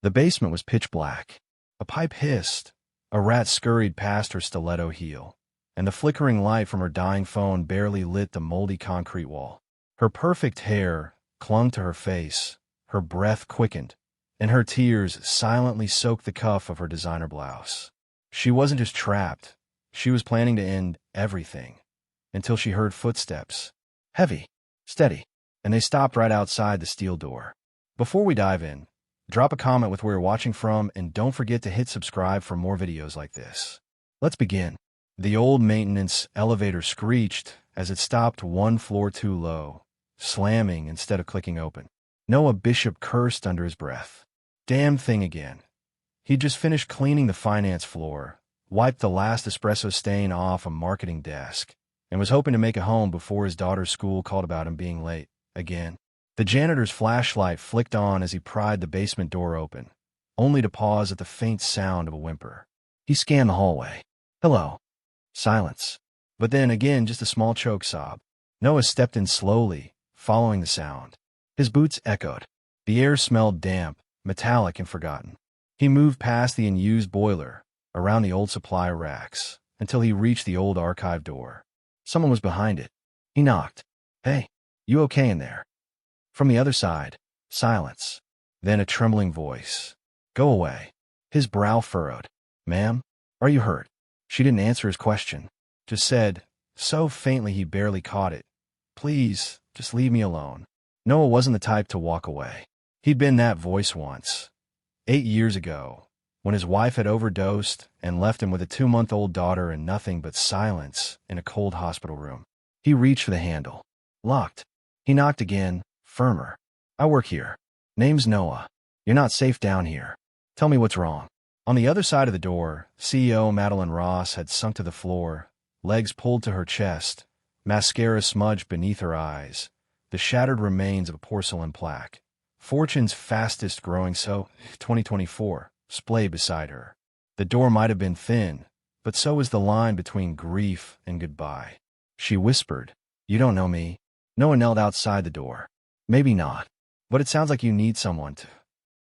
The basement was pitch black. A pipe hissed. A rat scurried past her stiletto heel, and the flickering light from her dying phone barely lit the moldy concrete wall. Her perfect hair clung to her face, her breath quickened, and her tears silently soaked the cuff of her designer blouse. She wasn't just trapped, she was planning to end everything, until she heard footsteps. Heavy, steady, and they stopped right outside the steel door. Before we dive in, drop a comment with where you're watching from, and don't forget to hit subscribe for more videos like this. Let's begin. The old maintenance elevator screeched as it stopped one floor too low, slamming instead of clicking open. Noah Bishop cursed under his breath. Damn thing again. He'd just finished cleaning the finance floor, wiped the last espresso stain off a marketing desk, and was hoping to make it home before his daughter's school called about him being late, again. The janitor's flashlight flicked on as he pried the basement door open, only to pause at the faint sound of a whimper. He scanned the hallway. Hello. Silence. But then again, just a small choke sob. Noah stepped in slowly, following the sound. His boots echoed. The air smelled damp, metallic, and forgotten. He moved past the unused boiler, around the old supply racks, until he reached the old archive door. Someone was behind it. He knocked. Hey, you okay in there? From the other side, silence. Then a trembling voice. Go away. His brow furrowed. Ma'am, are you hurt? She didn't answer his question, just said, so faintly he barely caught it, please, just leave me alone. Noah wasn't the type to walk away. He'd been that voice once. 8 years ago, when his wife had overdosed and left him with a 2-month-old daughter and nothing but silence in a cold hospital room. He reached for the handle. Locked. He knocked again, firmer. I work here. Name's Noah. You're not safe down here. Tell me what's wrong. On the other side of the door, CEO Madeline Ross had sunk to the floor, legs pulled to her chest, mascara smudged beneath her eyes, the shattered remains of a porcelain plaque. Fortune's fastest growing 2024, splayed beside her. The door might have been thin, but so was the line between grief and goodbye. She whispered, You don't know me. Noah knelt outside the door. Maybe not, but it sounds like you need someone to.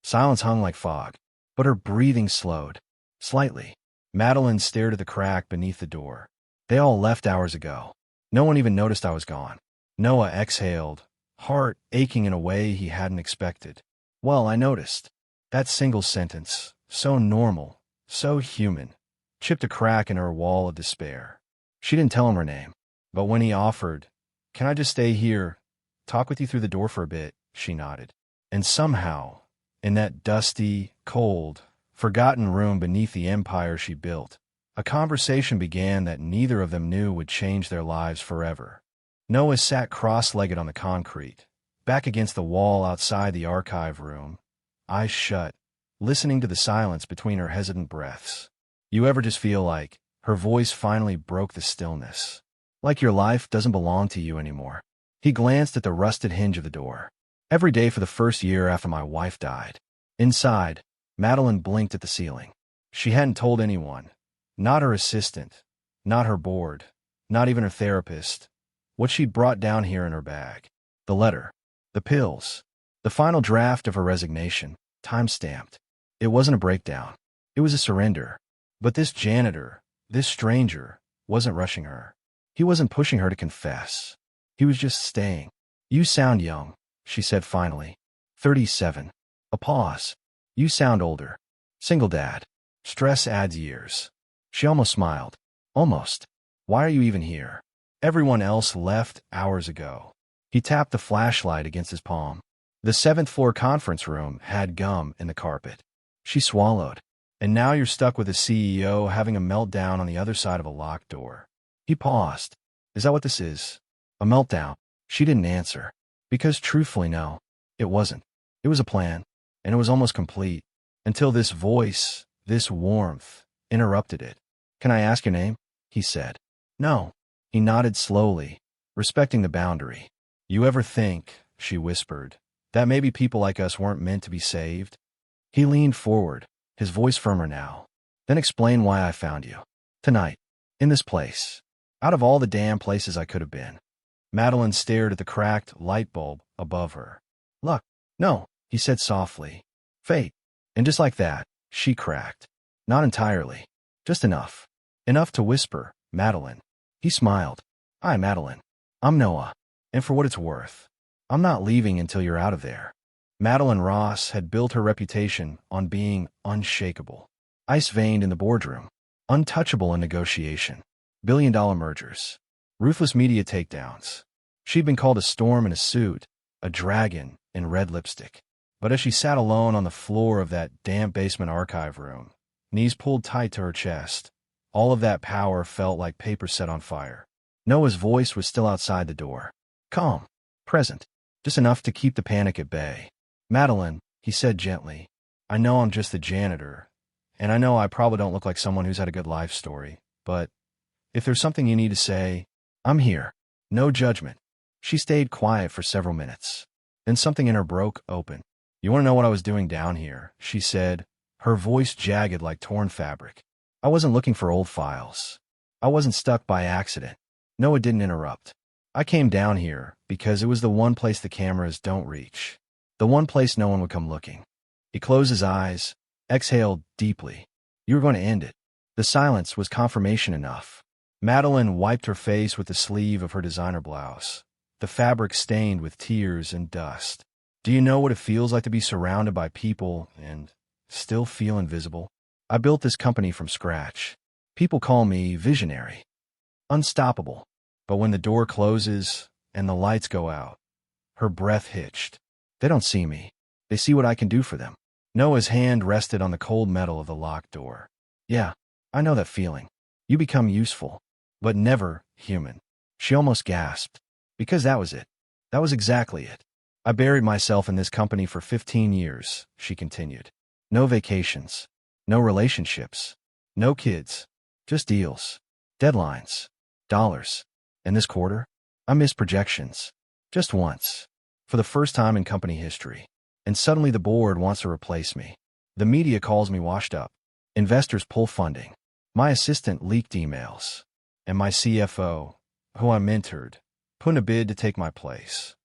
Silence hung like fog, but her breathing slowed. Slightly. Madeline stared at the crack beneath the door. They all left hours ago. No one even noticed I was gone. Noah exhaled, heart aching in a way he hadn't expected. Well, I noticed. That single sentence, so normal, so human, chipped a crack in her wall of despair. She didn't tell him her name, but when he offered, Can I just stay here, talk with you through the door for a bit, she nodded. And somehow, in that dusty, cold, forgotten room beneath the empire she built, a conversation began that neither of them knew would change their lives forever. Noah sat cross-legged on the concrete, back against the wall outside the archive room, eyes shut, listening to the silence between her hesitant breaths. You ever just feel like, her voice finally broke the stillness, like your life doesn't belong to you anymore? He glanced at the rusted hinge of the door. Every day for the first year after my wife died. Inside, Madeline blinked at the ceiling. She hadn't told anyone, not her assistant, not her board, not even her therapist, what she'd brought down here in her bag. The letter, the pills, the final draft of her resignation, time-stamped. It wasn't a breakdown. It was a surrender. But this janitor, this stranger, wasn't rushing her. He wasn't pushing her to confess. He was just staying. You sound young, she said finally. 37. A pause. You sound older. Single dad. Stress adds years. She almost smiled. Almost. Why are you even here? Everyone else left hours ago. He tapped the flashlight against his palm. The 7th floor conference room had gum in the carpet. She swallowed. And now you're stuck with the CEO having a meltdown on the other side of a locked door. He paused. Is that what this is? A meltdown? She didn't answer. Because truthfully, no, it wasn't. It was a plan, and it was almost complete, until this voice, this warmth, interrupted it. Can I ask your name? He said. No. He nodded slowly, respecting the boundary. You ever think, she whispered, that maybe people like us weren't meant to be saved? He leaned forward, his voice firmer now. Then explain why I found you. Tonight. In this place. Out of all the damn places I could have been. Madeline stared at the cracked light bulb above her. Luck. No, he said softly. Fate. And just like that, she cracked. Not entirely. Just enough. Enough to whisper, "Madeline." He smiled. "Hi, Madeline. I'm Noah. And for what it's worth, I'm not leaving until you're out of there." Madeline Ross had built her reputation on being unshakable. Ice-veined in the boardroom. Untouchable in negotiation. Billion-dollar mergers. Ruthless media takedowns. She'd been called a storm in a suit, a dragon in red lipstick. But as she sat alone on the floor of that damp basement archive room, knees pulled tight to her chest, all of that power felt like paper set on fire. Noah's voice was still outside the door. Calm. Present. Just enough to keep the panic at bay. "Madeline," he said gently, "I know I'm just the janitor, and I know I probably don't look like someone who's had a good life story, but if there's something you need to say, I'm here. No judgment." She stayed quiet for several minutes. Then something in her broke open. "You want to know what I was doing down here?" she said, her voice jagged like torn fabric. "I wasn't looking for old files. I wasn't stuck by accident." Noah didn't interrupt. "I came down here because it was the one place the cameras don't reach. The one place no one would come looking." He closed his eyes, exhaled deeply. "You were going to end it." The silence was confirmation enough. Madeline wiped her face with the sleeve of her designer blouse, the fabric stained with tears and dust. "Do you know what it feels like to be surrounded by people and still feel invisible? I built this company from scratch. People call me visionary. Unstoppable. But when the door closes and the lights go out," her breath hitched. "They don't see me. They see what I can do for them." Noah's hand rested on the cold metal of the locked door. "Yeah, I know that feeling. You become useful, but never human." She almost gasped. Because that was it. That was exactly it. "I buried myself in this company for 15 years, she continued. "No vacations. No relationships. No kids. Just deals. Deadlines. Dollars. And this quarter, I missed projections. Just once. For the first time in company history. And suddenly the board wants to replace me. The media calls me washed up. Investors pull funding. My assistant leaked emails. And my CFO, who I mentored, put in a bid to take my place."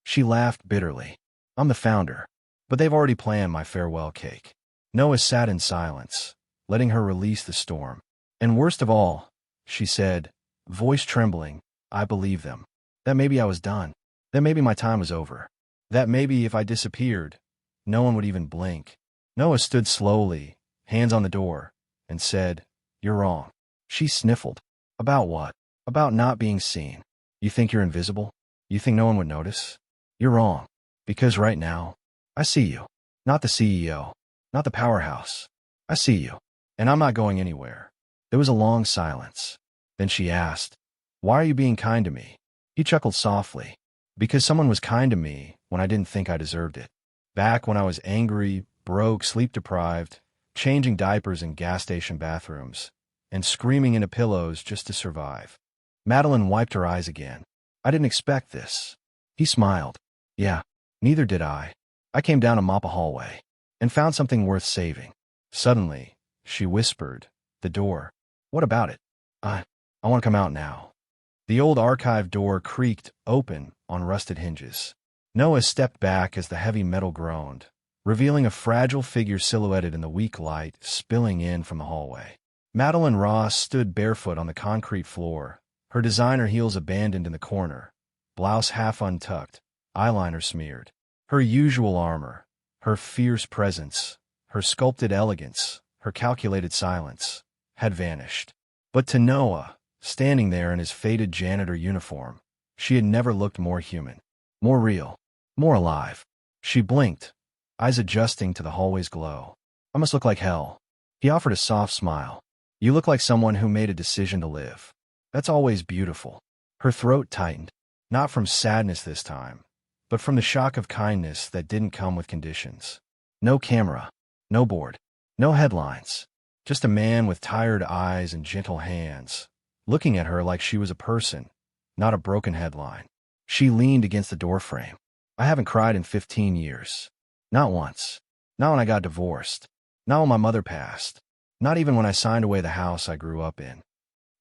She laughed bitterly. "I'm the founder, but they've already planned my farewell cake." Noah sat in silence, letting her release the storm. "And worst of all," she said, voice trembling, "I believe them. That maybe I was done. That maybe my time was over. That maybe if I disappeared, no one would even blink." Noah stood slowly, hands on the door, and said, "You're wrong." She sniffled. "About what?" "About not being seen. You think you're invisible? You think no one would notice? You're wrong. Because right now, I see you. Not the CEO. Not the powerhouse. I see you. And I'm not going anywhere." There was a long silence. Then she asked, "Why are you being kind to me?" He chuckled softly. "Because someone was kind to me when I didn't think I deserved it. Back when I was angry, broke, sleep-deprived, changing diapers in gas station bathrooms, and screaming into pillows just to survive." Madeline wiped her eyes again. "I didn't expect this." He smiled. "Yeah, neither did I. I came down to mop a hallway and found something worth saving." Suddenly, she whispered, "The door. What about it? I want to come out now." The old archive door creaked open on rusted hinges. Noah stepped back as the heavy metal groaned, revealing a fragile figure silhouetted in the weak light spilling in from the hallway. Madeline Ross stood barefoot on the concrete floor, her designer heels abandoned in the corner, blouse half untucked, eyeliner smeared. Her usual armor, her fierce presence, her sculpted elegance, her calculated silence, had vanished. But to Noah, standing there in his faded janitor uniform, she had never looked more human, more real, more alive. She blinked, eyes adjusting to the hallway's glow. "I must look like hell." He offered a soft smile. "You look like someone who made a decision to live. That's always beautiful." Her throat tightened, not from sadness this time, but from the shock of kindness that didn't come with conditions. No camera, no board, no headlines, just a man with tired eyes and gentle hands, looking at her like she was a person, not a broken headline. She leaned against the doorframe. "I haven't cried in 15 years. Not once. Not when I got divorced. Not when my mother passed. Not even when I signed away the house I grew up in."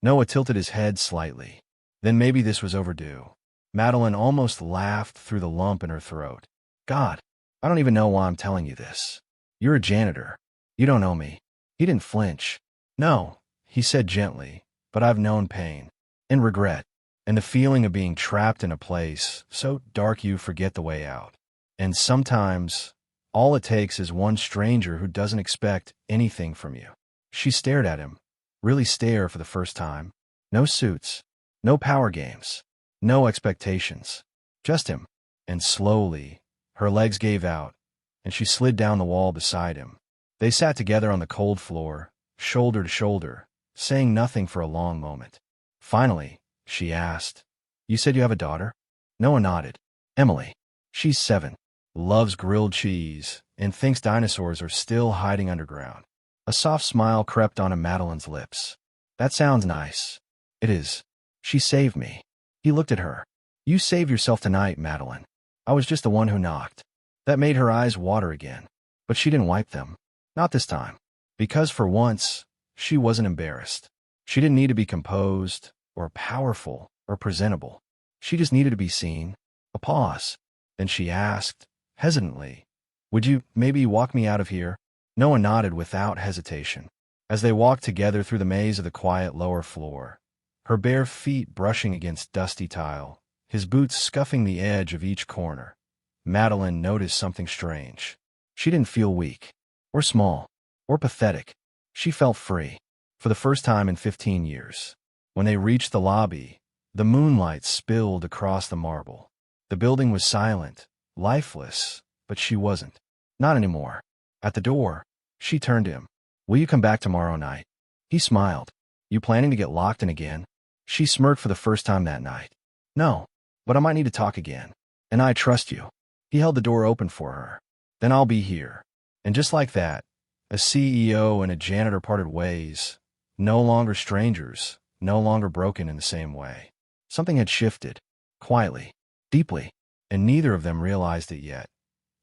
Noah tilted his head slightly. Then maybe this was overdue. Madeline almost laughed through the lump in her throat. "God, I don't even know why I'm telling you this. You're a janitor. You don't know me. He didn't flinch. No, he said gently, but I've known pain and regret and the feeling of being trapped in a place so dark you forget the way out. And sometimes all it takes is one stranger who doesn't expect anything from you. She stared at him, really stare for the first time. No suits, no power games, no expectations, just him. And slowly, her legs gave out, and she slid down the wall beside him. They sat together on the cold floor, shoulder to shoulder, saying nothing for a long moment. Finally, she asked, "You said you have a daughter?" Noah nodded. "Emily. She's 7, loves grilled cheese, and thinks dinosaurs are still hiding underground." A soft smile crept onto Madeline's lips. "That sounds nice." "It is. She saved me." He looked at her. "You saved yourself tonight, Madeline. I was just the one who knocked." That made her eyes water again. But she didn't wipe them. Not this time. Because for once, she wasn't embarrassed. She didn't need to be composed, or powerful, or presentable. She just needed to be seen. A pause. Then she asked, hesitantly, "Would you maybe walk me out of here?" Noah nodded without hesitation. As they walked together through the maze of the quiet lower floor, her bare feet brushing against dusty tile, his boots scuffing the edge of each corner, Madeline noticed something strange. She didn't feel weak, or small, or pathetic. She felt free, for the first time in 15 years. When they reached the lobby, the moonlight spilled across the marble. The building was silent, lifeless, but she wasn't. Not anymore. At the door, she turned to him. "Will you come back tomorrow night?" He smiled. "You planning to get locked in again?" She smirked for the first time that night. "No, but I might need to talk again. And I trust you." He held the door open for her. "Then I'll be here." And just like that, a CEO and a janitor parted ways, no longer strangers, no longer broken in the same way. Something had shifted, quietly, deeply, and neither of them realized it yet.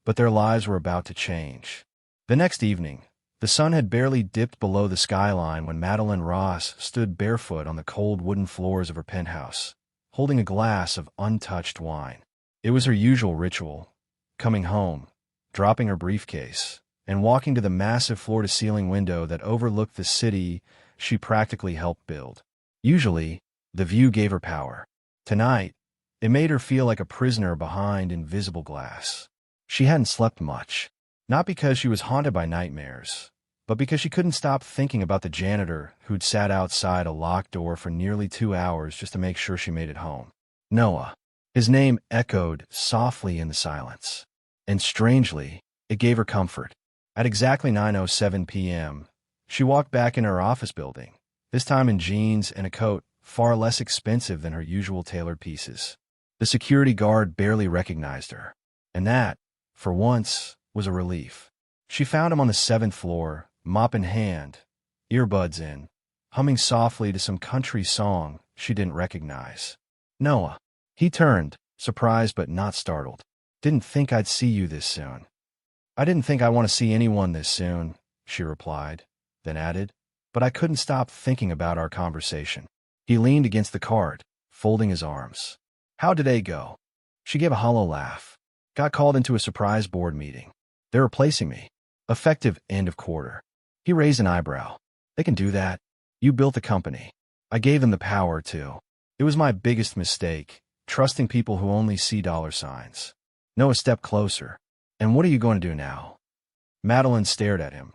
But their lives were about to change. The next evening, the sun had barely dipped below the skyline when Madeline Ross stood barefoot on the cold wooden floors of her penthouse, holding a glass of untouched wine. It was her usual ritual, coming home, dropping her briefcase, and walking to the massive floor-to-ceiling window that overlooked the city she practically helped build. Usually, the view gave her power. Tonight, it made her feel like a prisoner behind invisible glass. She hadn't slept much, not because she was haunted by nightmares, but because she couldn't stop thinking about the janitor who'd sat outside a locked door for nearly 2 hours just to make sure she made it home. Noah. His name echoed softly in the silence. And strangely, it gave her comfort. At exactly 9:07 p.m., she walked back in her office building, this time in jeans and a coat far less expensive than her usual tailored pieces. The security guard barely recognized her, and that, for once, was a relief. She found him on the 7th floor, mop in hand, earbuds in, humming softly to some country song she didn't recognize. "Noah." He turned, surprised but not startled. "Didn't think I'd see you this soon." "I didn't think I'd want to see anyone this soon," she replied, then added, "but I couldn't stop thinking about our conversation." He leaned against the cart, folding his arms. "How'd today go?" She gave a hollow laugh. "Got called into a surprise board meeting. They're replacing me. Effective end of quarter." He raised an eyebrow. "They can do that. You built the company. I gave them the power, too. It was my biggest mistake, trusting people who only see dollar signs." Noah stepped closer. "And what are you going to do now?" Madeline stared at him.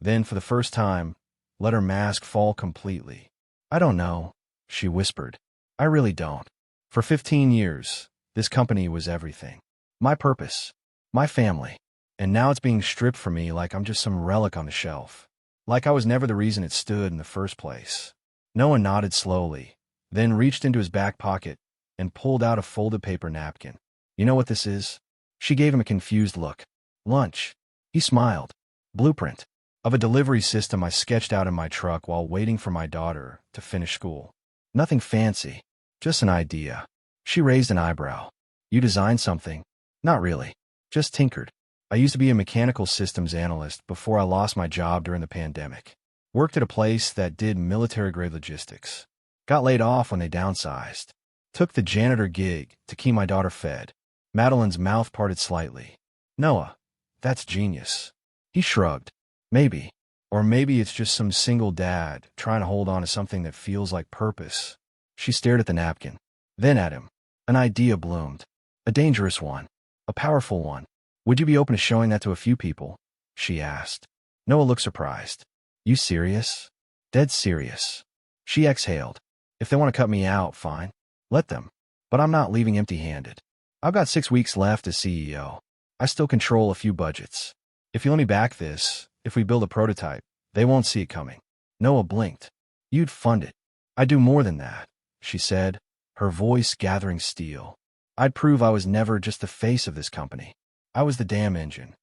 Then, for the first time, let her mask fall completely. "I don't know," she whispered. "I really don't. For 15 years, this company was everything. My purpose. My family. And now it's being stripped from me like I'm just some relic on the shelf. Like I was never the reason it stood in the first place." Noah nodded slowly, then reached into his back pocket and pulled out a folded paper napkin. "You know what this is?" She gave him a confused look. "Lunch." He smiled. "Blueprint of a delivery system I sketched out in my truck while waiting for my daughter to finish school. Nothing fancy, just an idea." She raised an eyebrow. "You designed something?" "Not really. Just tinkered. I used to be a mechanical systems analyst before I lost my job during the pandemic. Worked at a place that did military-grade logistics. Got laid off when they downsized. Took the janitor gig to keep my daughter fed." Madeline's mouth parted slightly. "Noah, that's genius. He shrugged. Maybe. Or maybe it's just some single dad trying to hold on to something that feels like purpose. She stared at the napkin, then at him. An idea bloomed. A dangerous one. A powerful one. Would you be open to showing that to a few people? She asked. Noah looked surprised. You serious? Dead serious. She exhaled. If they want to cut me out, fine. Let them. But I'm not leaving empty-handed. I've got 6 weeks left as CEO. I still control a few budgets. If you let me back this, if we build a prototype, they won't see it coming. Noah blinked. You'd fund it. I'd do more than that, she said, her voice gathering steel. I'd prove I was never just the face of this company. I was the damn engine.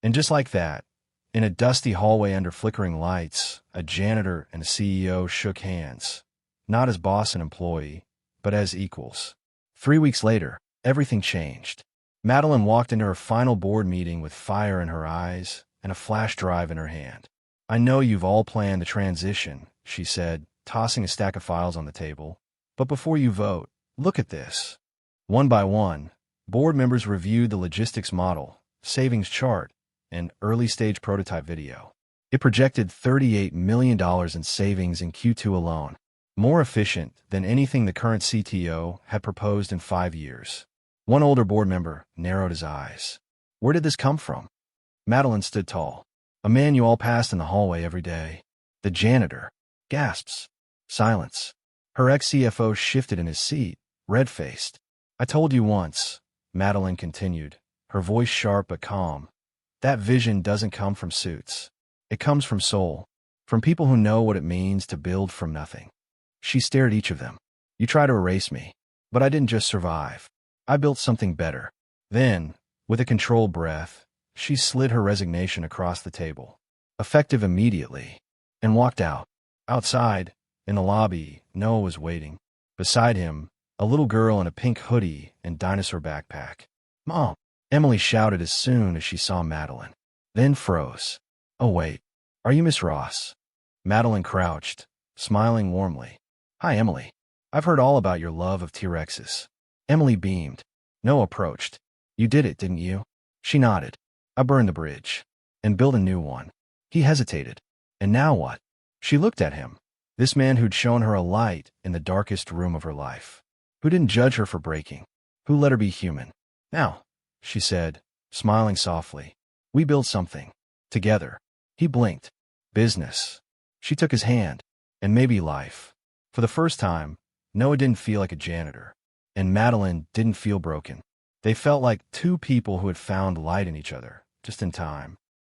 And just like that, in a dusty hallway under flickering lights, a janitor and a CEO shook hands, not as boss and employee, but as equals. 3 weeks later, everything changed. Madeline walked into her final board meeting with fire in her eyes and a flash drive in her hand. I know you've all planned the transition, she said, tossing a stack of files on the table. But before you vote, look at this. One by one, board members reviewed the logistics model, savings chart, and early-stage prototype video. It projected $38 million in savings in Q2 alone, more efficient than anything the current CTO had proposed in 5 years. One older board member narrowed his eyes. Where did this come from? Madeline stood tall. A man you all passed in the hallway every day. The janitor. Gasps. Silence. Her ex-CFO shifted in his seat, red-faced. I told you once, Madeline continued, her voice sharp but calm. That vision doesn't come from suits. It comes from soul, from people who know what it means to build from nothing. She stared at each of them. You try to erase me, but I didn't just survive. I built something better. Then, with a controlled breath, she slid her resignation across the table, effective immediately, and walked out. Outside, in the lobby, Noah was waiting. Beside him, a little girl in a pink hoodie and dinosaur backpack. Mom, Emily shouted as soon as she saw Madeline, then froze. Oh wait, are you Miss Ross? Madeline crouched, smiling warmly. Hi, Emily. I've heard all about your love of T-Rexes. Emily beamed. Noah approached. You did it, didn't you? She nodded. I burned the bridge and built a new one. He hesitated. And now what? She looked at him, this man who'd shown her a light in the darkest room of her life, who didn't judge her for breaking, who let her be human. Now, she said, smiling softly, we build something. Together. He blinked. Business. She took his hand. And maybe life. For the first time, Noah didn't feel like a janitor. And Madeline didn't feel broken. They felt like two people who had found light in each other, just in time.